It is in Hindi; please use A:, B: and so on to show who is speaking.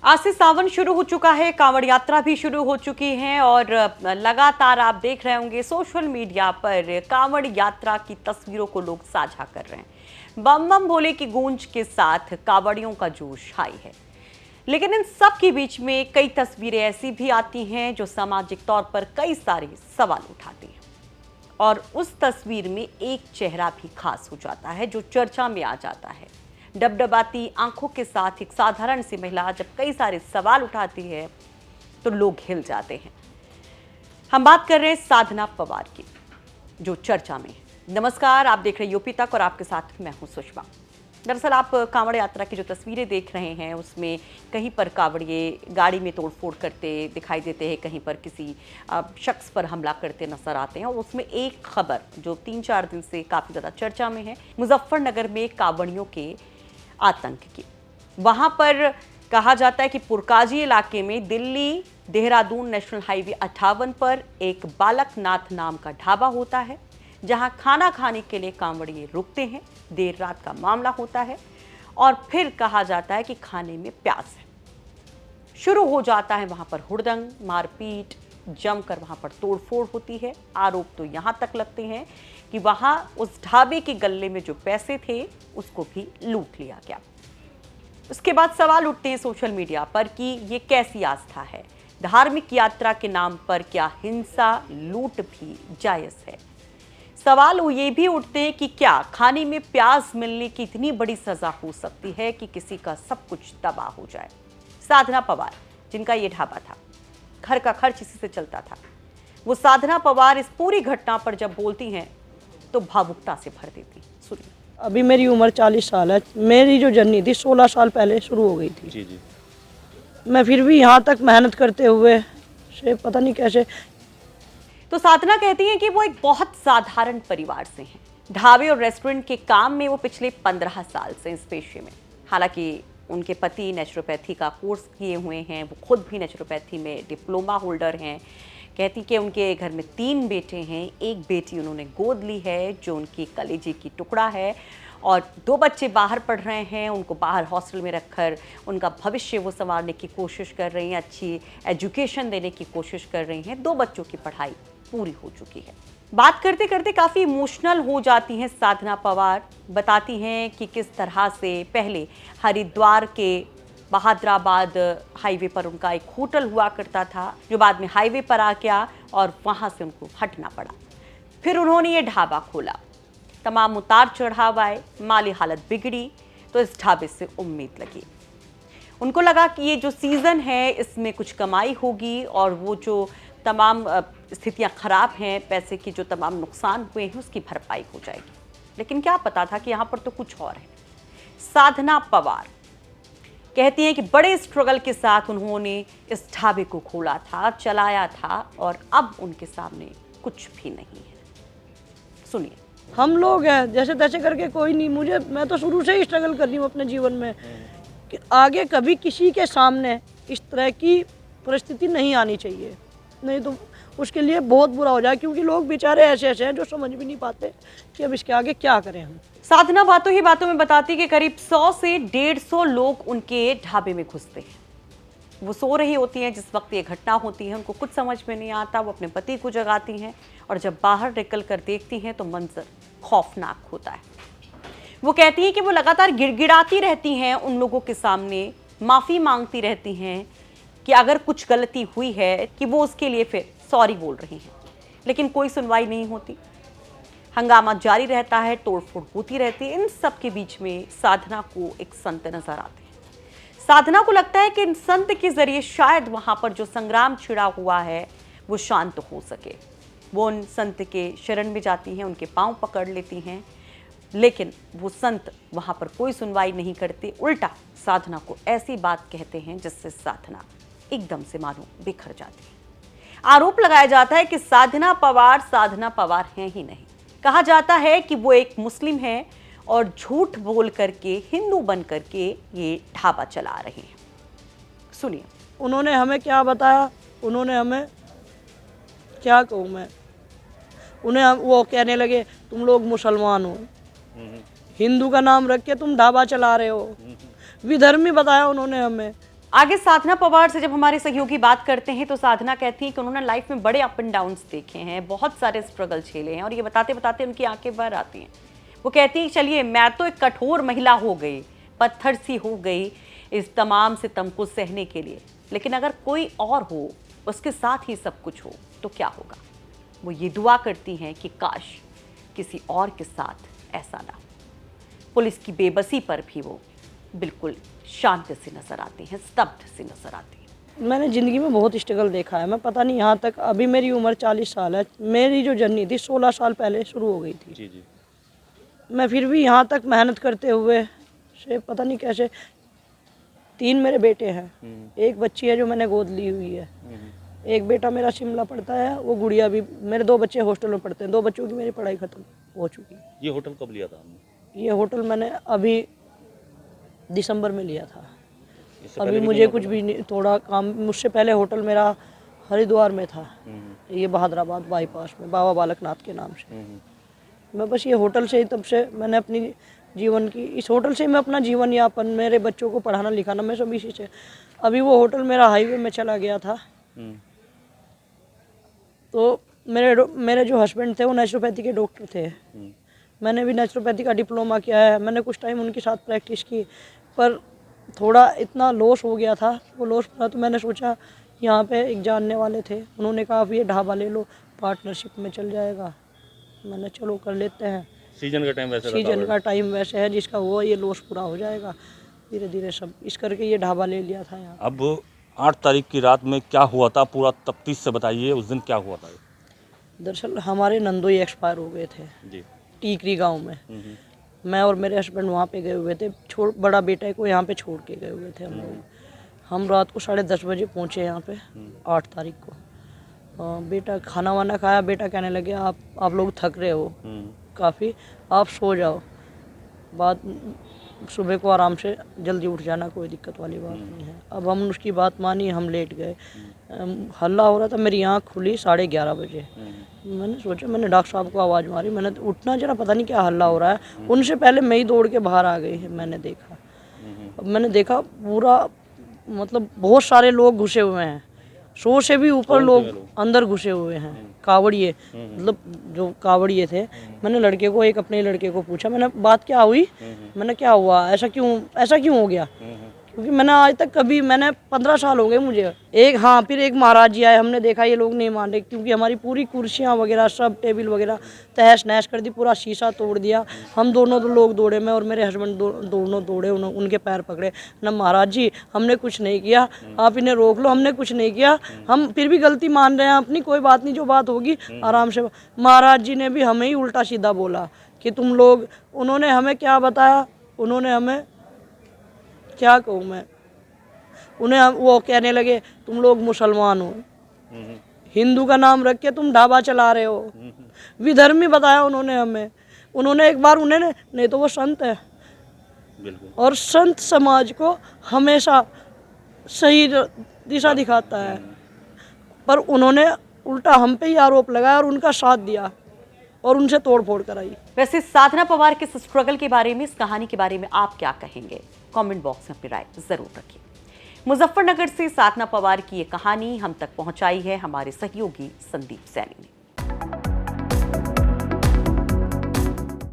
A: आज से सावन शुरू हो चुका है, कांवड़ यात्रा भी शुरू हो चुकी है और लगातार आप देख रहे होंगे सोशल मीडिया पर कांवड़ यात्रा की तस्वीरों को लोग साझा कर रहे हैं। बम बम भोले की गूंज के साथ कांवड़ियों का जोश हाई है, लेकिन इन सब के बीच में कई तस्वीरें ऐसी भी आती हैं जो सामाजिक तौर पर कई सारे सवाल उठाती हैं और उस तस्वीर में एक चेहरा भी खास हो जाता है जो चर्चा में आ जाता है। डबडबाती आंखों के साथ एक साधारण सी महिला जब कई सारे सवाल उठाती है तो लोग हिल जाते हैं। हम बात कर रहे हैं साधना पवार की, जो चर्चा में है। नमस्कार, आप देख रहे हैं यूपी तक और आपके साथ मैं हूं सुषमा। दरअसल आप कांवड़ यात्रा की जो तस्वीरें देख रहे हैं उसमें कहीं पर कांवड़िए गाड़ी में तोड़फोड़ करते दिखाई देते हैं, कहीं पर किसी शख्स पर हमला करते नजर आते हैं। और उसमें एक खबर जो 3-4 दिन से काफ़ी ज़्यादा चर्चा में है, मुजफ्फरनगर में कांवड़ियों के आतंक की। वहां पर कहा जाता है कि पुरकाजी इलाके में दिल्ली देहरादून नेशनल हाईवे 58 पर एक बालकनाथ नाम का ढाबा होता है, जहां खाना खाने के लिए कांवड़िए रुकते हैं। देर रात का मामला होता है और फिर कहा जाता है कि खाने में प्यास है। शुरू हो जाता है वहां पर हुड़दंग, मारपीट, जमकर वहां पर तोड़फोड़ होती है। आरोप तो यहां तक लगते हैं कि वहां उस ढाबे के गल्ले में जो पैसे थे उसको भी लूट लिया गया। उसके बाद सवाल उठते हैं सोशल मीडिया पर कि ये कैसी आस्था है, धार्मिक यात्रा के नाम पर क्या हिंसा लूट भी जायज है। सवाल ये भी उठते हैं कि क्या खाने में प्याज मिलने की इतनी बड़ी सजा हो सकती है कि किसी का सब कुछ तबाह हो जाए। साधना पवार, जिनका ये ढाबा था, घर का खर्च इसी से चलता था, वो साधना पवार इस पूरी घटना पर जब बोलती हैं तो भावुकता से भर देती। सुनिए।
B: अभी मेरी उम्र 40 साल है। मेरी जो जर्नी थी 16 साल पहले शुरू हो गई थी। जी। मैं फिर भी यहाँ तक मेहनत करते हुए से पता नहीं कैसे।
A: तो साधना कहती हैं कि वो एक बहुत साधारण परिवार से हैं। ढाबे और रेस्टोरेंट के काम में वो पिछले 15 साल से इस पेशे में। हालांकि उनके पति नेचुरोपैथी का कोर्स किए हुए हैं, वो खुद भी नेचुरोपैथी में डिप्लोमा होल्डर हैं। कहती कि उनके घर में 3 बेटे हैं, एक बेटी उन्होंने गोद ली है जो उनकी कलेजे की टुकड़ा है, और 2 बच्चे बाहर पढ़ रहे हैं। उनको बाहर हॉस्टल में रखकर उनका भविष्य वो संवारने की कोशिश कर रही हैं, अच्छी एजुकेशन देने की कोशिश कर रही हैं। 2 बच्चों की पढ़ाई पूरी हो चुकी है। बात करते करते काफ़ी इमोशनल हो जाती हैं साधना पवार। बताती हैं कि किस तरह से पहले हरिद्वार के बहादुराबाद हाईवे पर उनका एक होटल हुआ करता था, जो बाद में हाईवे पर आ गया और वहां से उनको हटना पड़ा। फिर उन्होंने ये ढाबा खोला, तमाम उतार चढ़ाव आए, माली हालत बिगड़ी तो इस ढाबे से उम्मीद लगी। उनको लगा कि ये जो सीज़न है इसमें कुछ कमाई होगी और वो जो तमाम स्थितियां खराब हैं, पैसे की जो तमाम नुकसान हुए हैं उसकी भरपाई हो जाएगी। लेकिन क्या पता था कि यहाँ पर तो कुछ और है। साधना पवार कहती हैं कि बड़े स्ट्रगल के साथ उन्होंने इस ढाबे को खोला था, चलाया था और अब उनके सामने कुछ भी नहीं है। सुनिए।
B: हम लोग हैं जैसे तैसे करके, कोई नहीं। मैं तो शुरू से ही स्ट्रगल कर रही हूँ अपने जीवन में कि आगे कभी किसी के सामने इस तरह की परिस्थिति नहीं आनी चाहिए, नहीं तो उसके लिए बहुत बुरा हो जाए। क्योंकि लोग बेचारे ऐसे ऐसे हैं जो समझ भी नहीं पाते कि अब इसके आगे क्या करें हम।
A: साधना बातों ही बातों में बताती कि करीब 100 से 150 लोग उनके ढाबे में घुसते हैं। वो सो रही होती हैं जिस वक्त ये घटना होती है, उनको कुछ समझ में नहीं आता। वो अपने पति को जगाती हैं और जब बाहर निकल कर देखती हैं तो मंजर खौफनाक होता है। वो कहती हैं कि वो लगातार गिड़गिड़ाती रहती हैं उन लोगों के सामने, माफ़ी मांगती रहती हैं कि अगर कुछ गलती हुई है कि वो उसके लिए फिर सॉरी बोल रही हैं, लेकिन कोई सुनवाई नहीं होती। हंगामा जारी रहता है, तोड़फोड़ होती रहती है। इन सब के बीच में साधना को एक संत नजर आते हैं। साधना को लगता है कि इन संत के जरिए शायद वहां पर जो संग्राम छिड़ा हुआ है वो शांत हो सके। वो उन संत के शरण में जाती हैं, उनके पांव पकड़ लेती हैं, लेकिन वो संत वहां पर कोई सुनवाई नहीं करते। उल्टा साधना को ऐसी बात कहते हैं जिससे साधना एकदम से मानो बिखर जाती है। आरोप लगाया जाता है कि साधना पवार हैं ही नहीं। कहा जाता है कि वो एक मुस्लिम है और झूठ बोल करके हिंदू बन करके ये ढाबा चला रहे हैं। सुनिए।
B: उन्होंने हमें क्या बताया, उन्होंने हमें क्या कहूँ मैं, उन्हें वो कहने लगे तुम लोग मुसलमान हो, हिंदू का नाम रख के तुम ढाबा चला रहे हो। विधर्मी बताया उन्होंने हमें
A: आगे साधना पवार से जब हमारे सहयोगी बात करते हैं तो साधना कहती हैं कि उन्होंने लाइफ में बड़े अप एंड डाउन्स देखे हैं, बहुत सारे स्ट्रगल झेले हैं और ये बताते बताते उनकी आंखें भर आती हैं। वो कहती हैं चलिए मैं तो एक कठोर महिला हो गई, पत्थर सी हो गई इस तमाम सितम को सहने के लिए, लेकिन अगर कोई और हो उसके साथ ही सब कुछ हो तो क्या होगा। वो ये दुआ करती हैं कि काश किसी और के साथ ऐसा ना हो। पुलिस की बेबसी पर भी वो बिल्कुल शांत सी नजर आती हैं, स्तब्ध सी नजर आती हैं।
B: मैंने ज़िंदगी में बहुत स्ट्रगल देखा है। मैं पता नहीं यहाँ तक, अभी मेरी उम्र 40 साल है, मेरी जो जर्नी थी 16 साल पहले शुरू हो गई थी।
C: जी जी।
B: मैं फिर भी यहाँ तक मेहनत करते हुए से पता नहीं कैसे, 3 मेरे बेटे हैं, एक बच्ची है जो मैंने गोद ली हुई है, एक बेटा मेरा शिमला पढ़ता है, वो गुड़िया भी, मेरे 2 बच्चे हॉस्टल में पढ़ते हैं, 2 बच्चों की मेरी पढ़ाई ख़त्म हो चुकी है।
C: ये होटल कब लिया था हमने?
B: ये होटल मैंने अभी दिसंबर में लिया था।
C: इससे
B: अभी
C: पहले भी
B: मुझे
C: नहीं
B: कुछ भी नहीं, थोड़ा काम, मुझसे पहले होटल मेरा हरिद्वार में था, ये बहादुराबाद बाईपास में, बाबा बालकनाथ के नाम से। मैं बस ये होटल से ही, तब से मैंने अपनी जीवन की, इस होटल से ही मैं अपना जीवन यापन, मेरे बच्चों को पढ़ाना लिखाना, मैं सब इसी से। अभी वो होटल मेरा हाईवे में चला गया था, तो मेरे जो हस्बैंड थे वो नेचुरोपैथी के डॉक्टर थे। मैंने भी नेचुरोपैथी का डिप्लोमा किया है, मैंने कुछ टाइम उनके साथ प्रैक्टिस की, पर थोड़ा इतना लॉस हो गया था, वो लॉस पूरा, तो मैंने सोचा यहाँ पे एक जानने वाले थे, उन्होंने कहा अब ये ढाबा ले लो, पार्टनरशिप में चल जाएगा। मैंने चलो कर लेते हैं,
C: सीजन का टाइम वैसे
B: सीजन का टाइम वैसे है, जिसका वो ये लॉस पूरा हो जाएगा, धीरे धीरे सब इस करके ये ढाबा ले लिया था यहाँ।
C: अब 8 तारीख की रात में क्या हुआ था, पूरा तफ्तीश से बताइए, उस दिन क्या हुआ था?
B: दरअसल हमारे नंदोई एक्सपायर हो गए थे
C: जी।
B: टीकरी गांव में। मैं और मेरे हस्बैंड वहाँ पे गए हुए थे, बड़ा बेटे को यहाँ पे छोड़ के गए हुए थे हम लोग। हम रात को 10:30 बजे पहुँचे यहाँ पे 8 तारीख को। बेटा खाना वाना खाया, बेटा कहने लगे आप लोग थक रहे हो काफ़ी, आप सो जाओ, बात सुबह को आराम से जल्दी उठ जाना, कोई दिक्कत वाली बात नहीं है। अब हम उसकी बात मानी, हम लेट गए। हल्ला हो रहा था, मेरी आँख खुली 11:30 बजे। मैंने सोचा, मैंने डॉक्टर साहब को आवाज़ मारी, मैंने उठना जरा, पता नहीं क्या हल्ला हो रहा है। उनसे पहले मैं ही दौड़ के बाहर आ गई। मैंने देखा, अब मैंने देखा पूरा, मतलब बहुत सारे लोग घुसे हुए हैं, 100 से भी ऊपर लोग अंदर घुसे हुए हैं, कावड़िए, मतलब जो कावड़िए थे। मैंने लड़के को, एक अपने लड़के को पूछा, मैंने बात क्या हुई, मैंने क्या हुआ, ऐसा क्यों हो गया, क्योंकि मैंने आज तक कभी, मैंने 15 साल हो गए मुझे। फिर एक महाराज जी आए, हमने देखा ये लोग नहीं मान रहे, क्योंकि हमारी पूरी कुर्सियाँ वगैरह सब टेबल वगैरह तहस नहस कर दी, पूरा शीशा तोड़ दिया। हम दोनों तो लोग दौड़े, मैं और मेरे हस्बैंड दोनों दौड़े, उनके पैर पकड़े ना, महाराज जी हमने कुछ नहीं किया, आप इन्हें रोक लो, हमने कुछ नहीं किया, हम फिर भी गलती मान रहे हैं अपनी, कोई बात नहीं, जो बात होगी आराम से। महाराज जी ने भी हमें ही उल्टा सीधा बोला कि तुम लोग, उन्होंने हमें क्या बताया, उन्होंने हमें क्या कहूँ मैं, उन्हें वो कहने लगे तुम लोग मुसलमान हो, हिंदू का नाम रख के तुम ढाबा चला रहे हो, विधर्मी बताया उन्होंने हमें। उन्होंने एक बार, उन्हें नहीं तो वो संत है, और संत समाज को हमेशा सही दिशा दिखाता है, पर उन्होंने उल्टा हम पे ही आरोप लगाया और उनका साथ दिया और उनसे तोड़ फोड़ कराई।
A: वैसे साधना पवार के स्ट्रगल के बारे में, इस कहानी के बारे में आप क्या कहेंगे? कमेंट बॉक्स में अपनी राय जरूर रखिए। मुजफ्फरनगर से साधना पवार की ये कहानी हम तक पहुंचाई है हमारे सहयोगी संदीप सैनी ने।